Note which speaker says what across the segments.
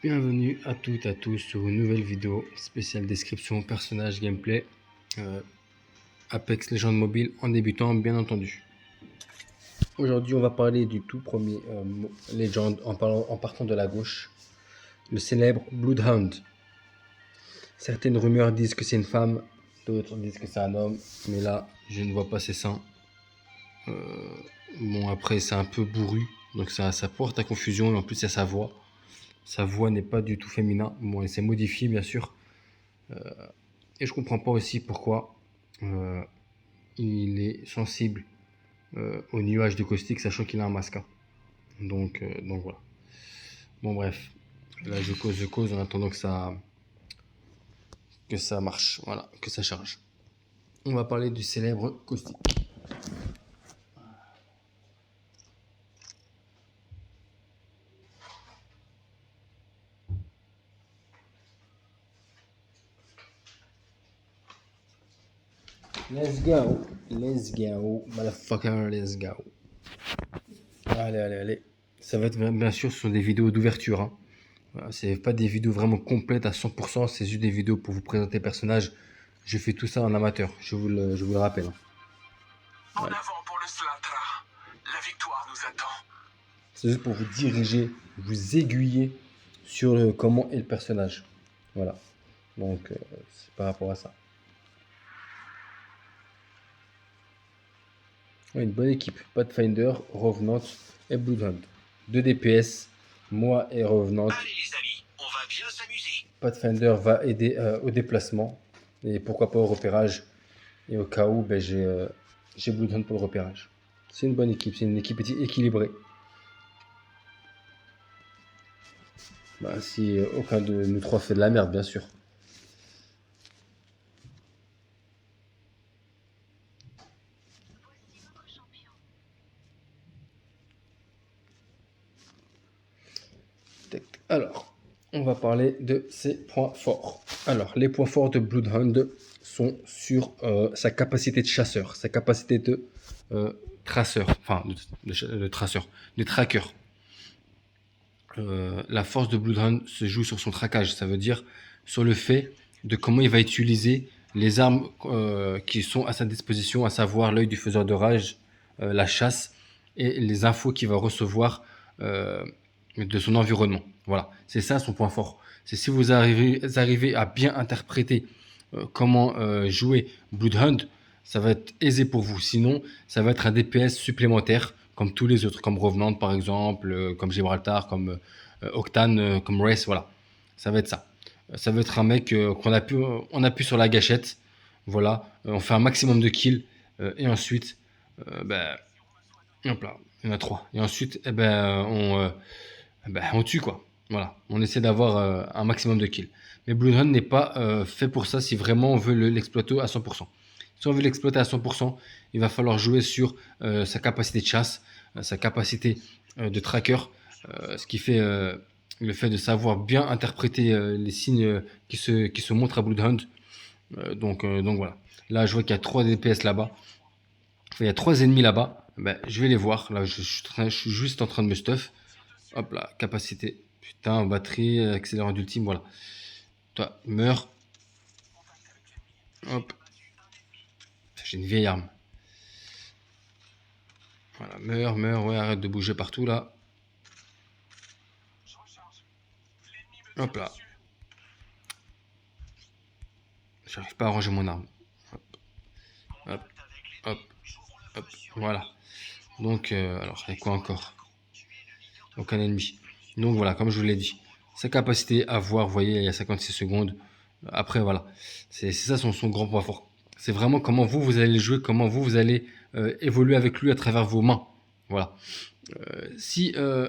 Speaker 1: Bienvenue à toutes et à tous sur une nouvelle vidéo spéciale description, personnage, gameplay, Apex Legends Mobile en débutant bien entendu. Aujourd'hui on va parler du tout premier Legend en partant de la gauche, le célèbre Bloodhound. Certaines rumeurs disent que c'est une femme, d'autres disent que c'est un homme, mais là je ne vois pas ses seins. Bon après c'est un peu bourru, donc ça porte à confusion et en plus il y a sa voix. Sa voix n'est pas du tout féminin. Bon, elle s'est modifiée, bien sûr. Et je comprends pas aussi pourquoi il est sensible au nuage de caustique, sachant qu'il a un masque. Donc voilà. Bon, bref. Là, je cause en attendant que ça marche. Voilà, que ça charge. On va parler du célèbre caustique. Let's go, motherfucker, let's go. Allez. Ça va être bien sûr, ce sont des vidéos d'ouverture. Voilà, c'est pas des vidéos vraiment complètes à 100%, c'est juste des vidéos pour vous présenter le personnage. Je fais tout ça en amateur, je vous le rappelle.
Speaker 2: En avant pour le Slatra. La victoire nous attend.
Speaker 1: C'est juste pour vous diriger, vous aiguiller sur comment est le personnage. Voilà. Donc, c'est par rapport à ça. Ouais, une bonne équipe. Pathfinder, Revenant et Bloodhound. 2 DPS, moi et Revenant.
Speaker 2: Allez les amis, on va bien s'amuser.
Speaker 1: Pathfinder va aider au déplacement et pourquoi pas au repérage. Et au cas où, j'ai Bloodhound pour le repérage. C'est une bonne équipe, c'est une équipe équilibrée. Si aucun de nous trois fait de la merde, bien sûr. Alors, on va parler de ses points forts. Alors, les points forts de Bloodhound sont sur sa capacité de chasseur, sa capacité de traceur, enfin de traceur, de tracker. La force de Bloodhound se joue sur son traquage, ça veut dire sur le fait de comment il va utiliser les armes qui sont à sa disposition, à savoir l'œil du faiseur de rage, la chasse et les infos qu'il va recevoir de son environnement. Voilà, c'est ça son point fort. C'est si vous arrivez à bien interpréter comment jouer Bloodhound, ça va être aisé pour vous. Sinon, ça va être un DPS supplémentaire, comme tous les autres, comme Revenant par exemple, comme Gibraltar, comme Octane, comme Race, voilà. Ça va être ça. Ça va être un mec on appuie sur la gâchette, voilà, on fait un maximum de kills, et ensuite, hop là, il y en a 3. Et ensuite, on tue quoi. Voilà, on essaie d'avoir un maximum de kills. Mais Bloodhound n'est pas fait pour ça si vraiment on veut l'exploiter à 100%. Si on veut l'exploiter à 100%, il va falloir jouer sur sa capacité de chasse, sa capacité de tracker, ce qui fait le fait de savoir bien interpréter les signes qui se montrent à Bloodhound. Donc voilà. Là, je vois qu'il y a 3 DPS là-bas. Enfin, il y a 3 ennemis là-bas. Je vais les voir. Là, je suis juste en train de me stuff. Hop là, capacité. Putain, batterie, accélérant d'ultime, voilà. Toi, meurs. Hop. J'ai une vieille arme. Voilà, meurs, ouais, arrête de bouger partout là. Hop là. J'arrive pas à ranger mon arme. Hop. Voilà. Donc, alors, il y a quoi encore? Aucun ennemi. Donc voilà, comme je vous l'ai dit. Sa capacité à voir, vous voyez, il y a 56 secondes. Après, voilà. C'est ça son grand point fort. C'est vraiment comment vous allez le jouer, comment vous allez évoluer avec lui à travers vos mains. Voilà. Si vous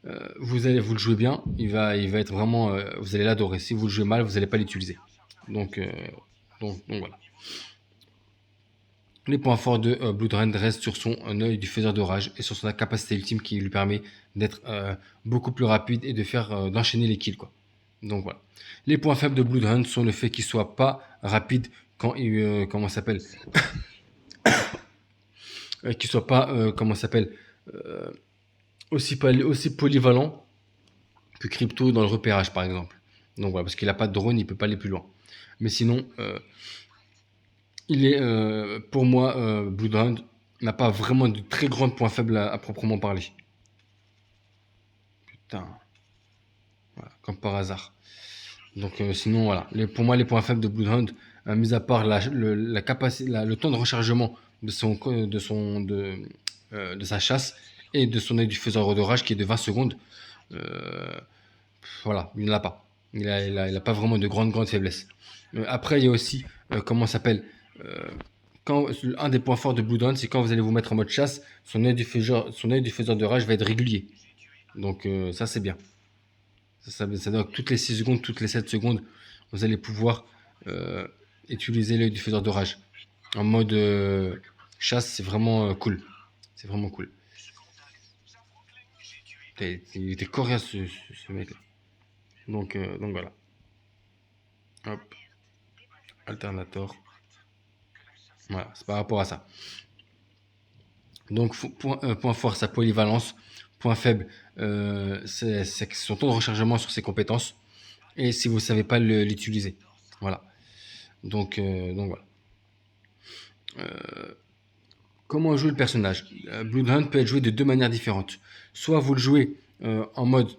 Speaker 1: le jouer bien, il va être vraiment, vous allez l'adorer. Si vous le jouez mal, vous n'allez pas l'utiliser. Donc voilà. Les points forts de Bloodhound restent sur son œil du faiseur d'orage et sur sa capacité ultime qui lui permet d'être beaucoup plus rapide et de faire d'enchaîner les kills quoi. Donc voilà. Les points faibles de Bloodhound sont le fait qu'il soit pas rapide quand il comment s'appelle qu'il soit pas aussi polyvalent que Crypto dans le repérage, par exemple. Donc voilà, parce qu'il n'a pas de drone, il peut pas aller plus loin. Mais sinon, il est, pour moi, Bloodhound n'a pas vraiment de très grands points faibles à proprement parler. Putain, voilà, comme par hasard. Donc sinon, voilà. Pour moi, les points faibles de Bloodhound, mis à part la capacité, le temps de rechargement de sa chasse et de son œil du faiseur de rage qui est de 20 secondes, euh, voilà, il ne l'a pas. Il a pas vraiment de grandes faiblesses. Après, il y a aussi, comment ça s'appelle euh, quand, un des points forts de Bloodhound, c'est quand vous allez vous mettre en mode chasse, son œil du faiseur de rage va être régulier. Donc ça, c'est bien. Ça veut dire que toutes les 6 secondes, toutes les 7 secondes, vous allez pouvoir euh, utiliser l'œil du faiseur de rage. En mode chasse, c'est vraiment cool. C'est vraiment cool. Il était coriace ce mec-là. Donc voilà. Hop, Alternator. Voilà, c'est par rapport à ça. Donc point fort, sa polyvalence. Point faible, c'est son temps de rechargement sur ses compétences. Et si vous ne savez pas l'utiliser. Voilà. Donc voilà. Comment jouer le personnage? Bloodhound peut être joué de deux manières différentes. Soit vous le jouez en mode,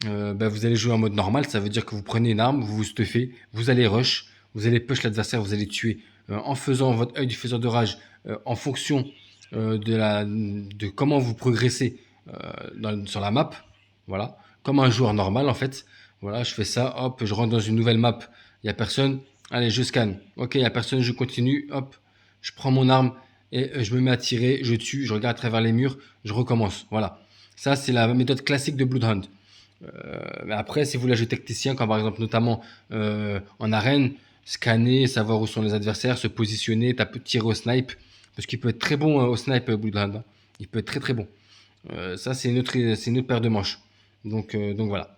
Speaker 1: vous allez jouer en mode normal, ça veut dire que vous prenez une arme, vous vous stuffez, vous allez rush, vous allez push l'adversaire, vous allez tuer en faisant votre œil du faiseur de rage en fonction de comment vous progressez sur la map. Voilà, comme un joueur normal en fait. Voilà, je fais ça, hop, je rentre dans une nouvelle map, il y a personne, allez, je scanne. Ok, il y a personne, je continue, hop, je prends mon arme et je me mets à tirer, je tue, je regarde à travers les murs, je recommence. Voilà. Ça, c'est la méthode classique de Bloodhound. Mais après, si vous voulez jouer tacticien, comme par exemple notamment en arène, scanner, savoir où sont les adversaires, se positionner, tirer au snipe, parce qu'il peut être très bon au snipe, Bloodhound. Hein. Il peut être très très bon. Ça, c'est une autre paire de manches. Donc voilà.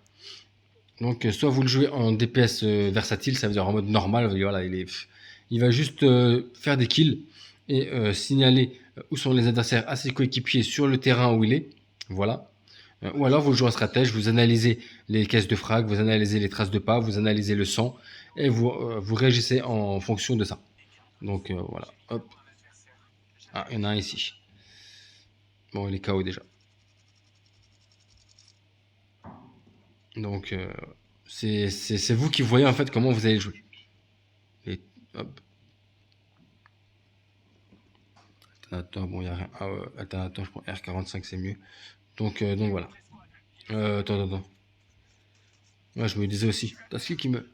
Speaker 1: Donc soit vous le jouez en DPS versatile, ça veut dire en mode normal, voilà, il va juste faire des kills et signaler où sont les adversaires à ses coéquipiers sur le terrain où il est. Voilà. Ou alors vous jouez en stratège, vous analysez les caisses de frag, vous analysez les traces de pas, vous analysez le sang et vous réagissez en fonction de ça. Donc voilà. Hop. Ah, il y en a un ici. Bon, il est KO déjà. Donc c'est vous qui voyez en fait comment vous allez jouer. Et hop. Alternateur, bon, il n'y a rien. Ah, alternateur, je prends R45, c'est mieux. Donc voilà. Attends. Ouais, je me disais aussi. T'as ce qui me.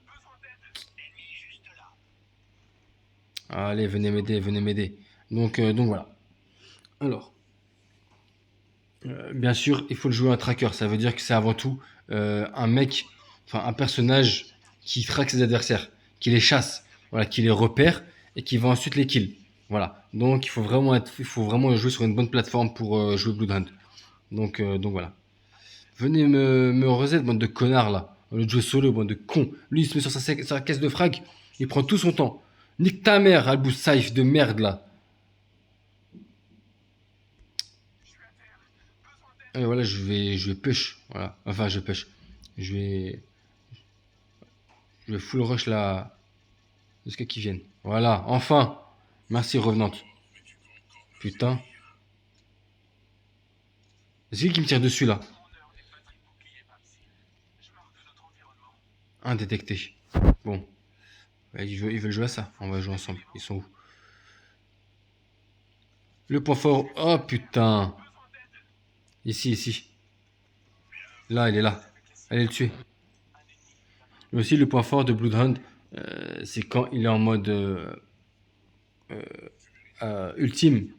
Speaker 1: Allez, venez m'aider, venez m'aider. Donc voilà. Alors, bien sûr, il faut le jouer un tracker. Ça veut dire que c'est avant tout un mec, enfin un personnage qui traque ses adversaires, qui les chasse, voilà, qui les repère et qui va ensuite les kill. Voilà. Donc il faut vraiment jouer sur une bonne plateforme pour jouer Bloodhunt. Donc voilà. Venez me reset, bande de connards là. Au lieu de jouer solo, bande de cons. Lui, il se met sur sa caisse de frag, il prend tout son temps. Nique ta mère, Albus Saif de merde là. Et voilà, je vais push. Voilà. Enfin, je push. Je vais, je vais full rush là. Jusqu'à qu'ils viennent. Voilà, enfin. Merci, revenante. Putain. C'est qui me tire dessus là? Indétecté. Bon. Ouais, ils veulent jouer à ça. On va jouer ensemble. Ils sont où? Le point fort. Oh putain. Ici. Là, il est là. Allez le tuer. Mais aussi, le point fort de Bloodhound, c'est quand il est en mode ultime.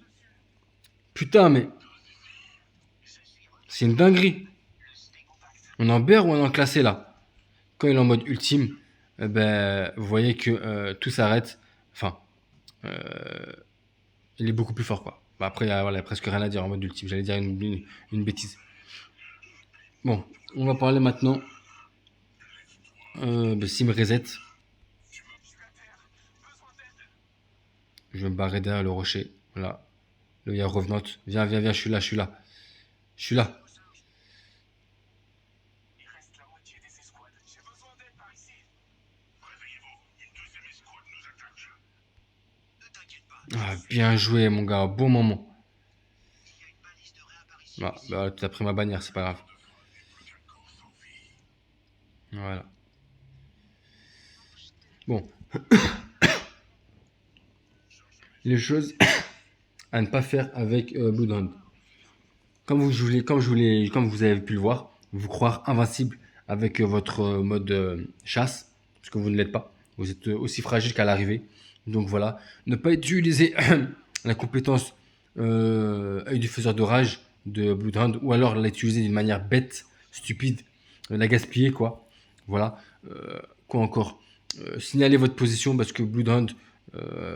Speaker 1: Putain, mais c'est une dinguerie. On est en bear ou on est en classé là? Quand il est en mode ultime, vous voyez que tout s'arrête. Enfin, euh, il est beaucoup plus fort quoi. Bah, après, voilà, il y a presque rien à dire en mode ultime. J'allais dire une bêtise. Bon, on va parler maintenant de Sim Reset. Je vais me barrer derrière le rocher. Voilà. Là, il y a Revenant. Viens, je suis là. Je suis là. Ah, bien joué, mon gars. Bon moment. Ah, bah, tu as pris ma bannière, c'est pas grave. Voilà. Bon, les choses à ne pas faire avec Bloodhound. Comme vous avez pu le voir, vous croire invincible avec votre mode chasse, parce que vous ne l'êtes pas. Vous êtes aussi fragile qu'à l'arrivée. Donc voilà, ne pas utiliser la compétence œil du faiseur d'orage de Bloodhound, ou alors l'utiliser d'une manière bête, stupide, la gaspiller quoi. Voilà. Quoi encore? Signaler votre position parce que Bloodhound,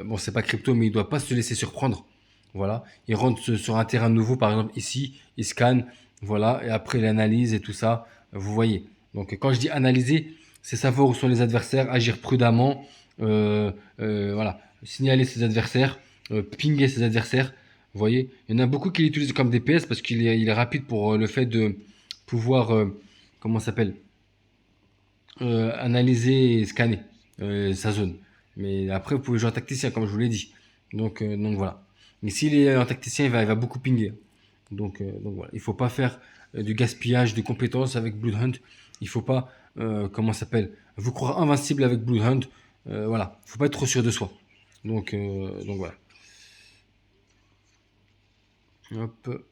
Speaker 1: bon c'est pas crypto, mais il doit pas se laisser surprendre. Voilà, il rentre sur un terrain nouveau, par exemple ici, il scanne, voilà, et après il analyse et tout ça, vous voyez. Donc quand je dis analyser, c'est savoir où sont les adversaires, agir prudemment, voilà, signaler ses adversaires, pinguer ses adversaires, vous voyez. Il y en a beaucoup qui l'utilisent comme DPS parce qu'il est rapide pour le fait de pouvoir, comment ça s'appelle, analyser et scanner sa zone. Mais après, vous pouvez jouer en tacticien, comme je vous l'ai dit. Donc voilà. Mais s'il est en tacticien, il va beaucoup pinguer. Donc voilà. Il ne faut pas faire du gaspillage de compétences avec Bloodhunt. Il ne faut pas, comment ça s'appelle, vous croire invincible avec Bloodhunt. Voilà. Il ne faut pas être trop sûr de soi. Donc voilà. Hop.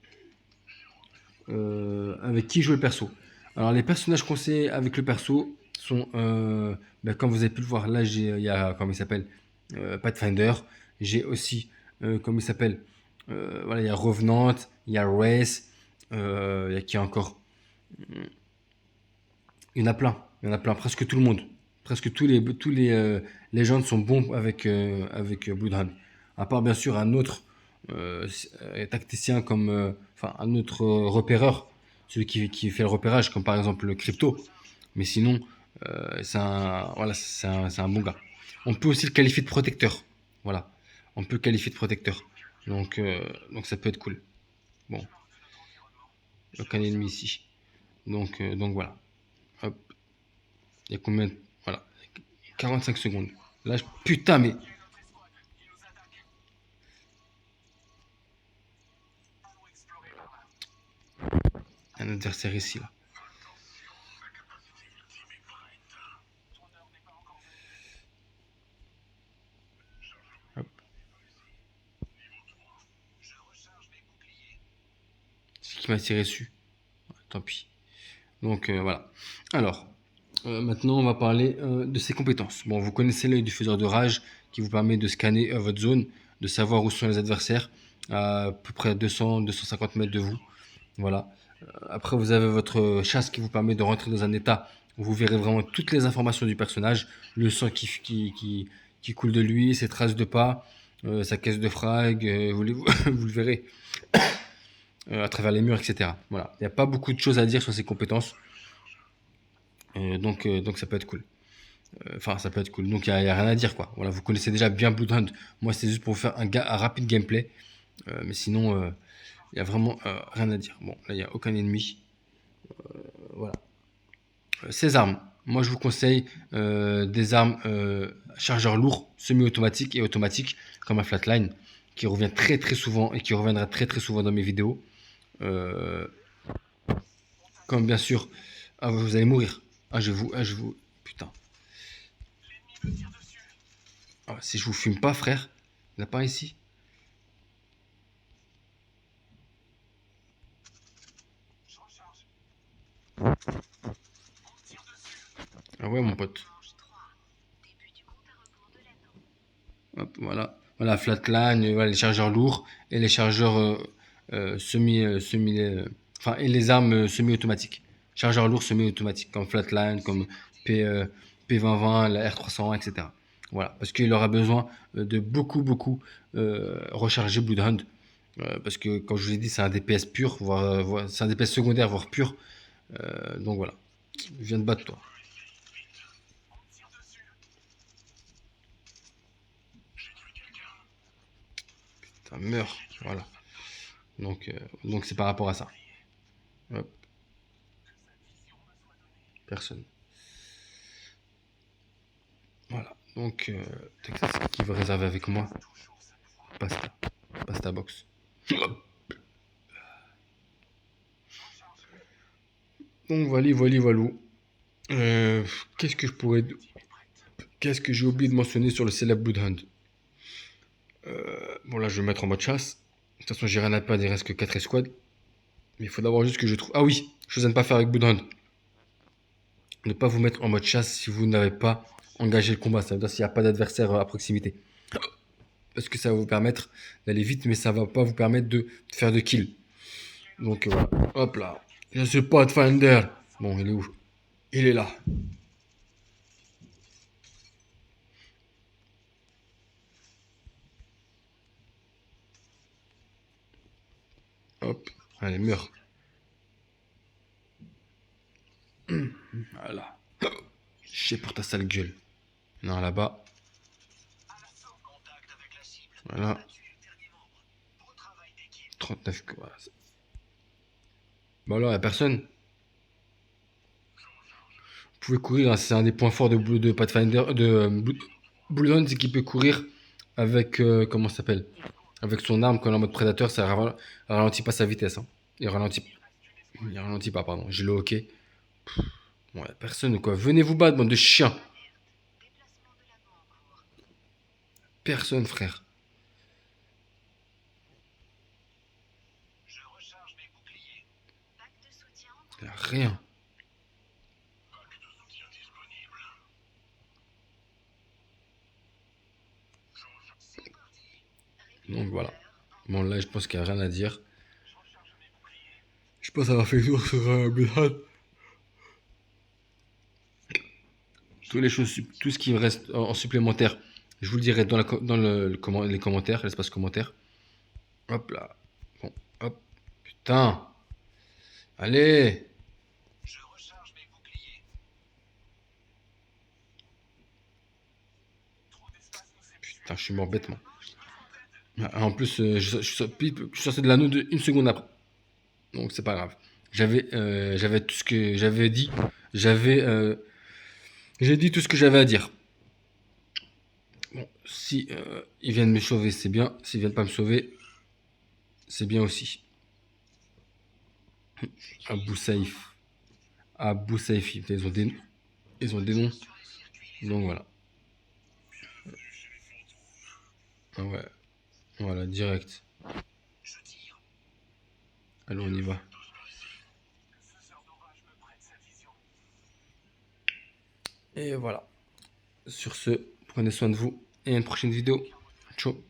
Speaker 1: Avec qui jouer le perso. Alors les personnages conseillés avec le perso sont, ben, comme vous avez pu le voir, là il y a, comment il s'appelle, Pathfinder. J'ai aussi, comment il s'appelle, voilà, il y a Revenant, il y a Race, il y a qui encore. Il y en a plein, il y en a plein, presque tout le monde. Presque tous les légendes sont bons avec Bloodhound. À part bien sûr un autre tacticien comme, enfin un autre repéreur, celui qui fait le repérage, comme par exemple le Crypto. Mais sinon, voilà, c'est un bon gars. On peut aussi le qualifier de protecteur. Voilà, on peut le qualifier de protecteur. Donc ça peut être cool. Bon, aucun ennemi ici. Donc voilà. Hop. Il y a combien de... Voilà. 45 secondes. Là, putain, mais... Un adversaire ici, là. Hop. C'est qui m'a tiré dessus. Ouais, tant pis. Donc, voilà. Alors, maintenant, on va parler de ses compétences. Bon, vous connaissez l'œil du faiseur de rage qui vous permet de scanner votre zone, de savoir où sont les adversaires, à peu près 200-250 mètres de vous. Voilà. Après, vous avez votre chasse qui vous permet de rentrer dans un état où vous verrez vraiment toutes les informations du personnage, le sang qui coule de lui, ses traces de pas, sa caisse de frag, vous le verrez à travers les murs, etc. Voilà. Il n'y a pas beaucoup de choses à dire sur ses compétences, donc ça peut être cool. Enfin, ça peut être cool. Donc il y a rien à dire, quoi. Voilà, vous connaissez déjà bien Bloodhound. Moi, c'est juste pour vous faire un rapide gameplay. Mais sinon, il y a vraiment rien à dire. Bon, là, il n'y a aucun ennemi. Voilà. Ces armes. Moi, je vous conseille des armes chargeurs lourds, semi-automatiques et automatiques, comme un flatline, qui revient très très souvent et qui reviendra très très souvent dans mes vidéos. Euh, Comme bien sûr, ah, vous allez mourir. Ah, je vous, putain. Ah, si je vous fume pas, frère, il n'y en a pas ici. Ah ouais, mon pote. Hop, voilà. Voilà, flatline, voilà, les chargeurs lourds et les chargeurs enfin, et les armes semi-automatiques. Chargeurs lourds semi-automatiques, comme flatline, comme P2020, la R301, etc. Voilà, parce qu'il aura besoin de beaucoup recharger Bloodhound. Parce que, comme je vous ai dit, c'est un DPS pur, c'est un DPS secondaire, voire pur. Donc voilà, je viens de battre toi. Ça meurt, voilà. Donc c'est par rapport à ça. Hop, personne. Donc, Texas qui veut réserver avec moi. Pasta. Pasta box. Donc voilà, voilà, voilà. Qu'est-ce que je pourrais... Qu'est-ce que j'ai oublié de mentionner sur le célèbre Bloodhound? Bon là je vais me mettre en mode chasse. De toute façon j'ai rien à perdre, il reste que 4 escouades. Mais il faut d'abord juste que je trouve... Ah oui, chose à ne pas faire avec Bloodhound. Ne pas vous mettre en mode chasse si vous n'avez pas engagé le combat. Ça veut dire s'il n'y a pas d'adversaire à proximité. Parce que ça va vous permettre d'aller vite, mais ça va pas vous permettre de faire de kills. Donc voilà. Hop là. Je suis Pathfinder. Bon, il est où? Il est là. Hop. Allez, meurs. Voilà. Chier pour ta sale gueule. Non, là-bas. Voilà. 39. Voilà. Bah alors, y'a personne. Vous pouvez courir, hein, c'est un des points forts de Pathfinder, Bloodhound, c'est qu'il peut courir avec, comment ça s'appelle? Avec son arme quand il est en mode prédateur, ça ralentit pas sa vitesse. Hein. Il ralentit pas, pardon. J'ai le hockey. Bon, y'a personne quoi. Venez vous battre, bande de chiens. Personne, frère. Y'a rien. Donc voilà. Bon, là, je pense qu'il n'y a rien à dire. Je pense avoir fait le tour sur Bloodhound. Tout ce qui me reste en supplémentaire, je vous le dirai dans les commentaires, l'espace commentaire. Hop là. Bon, hop. Putain. Allez. Putain, je suis mort bêtement. En plus, je suis sorti de l'anneau une seconde après. Donc c'est pas grave. J'avais tout ce que j'avais dit. J'ai dit tout ce que j'avais à dire. Bon, si ils viennent me sauver, c'est bien. S'ils viennent pas me sauver, c'est bien aussi. Abu Saif. Abu Saif, ils ont des noms. Donc voilà. Ah ouais. Voilà, direct. Allez, on y va. Et voilà. Sur ce, prenez soin de vous et à une prochaine vidéo. Ciao.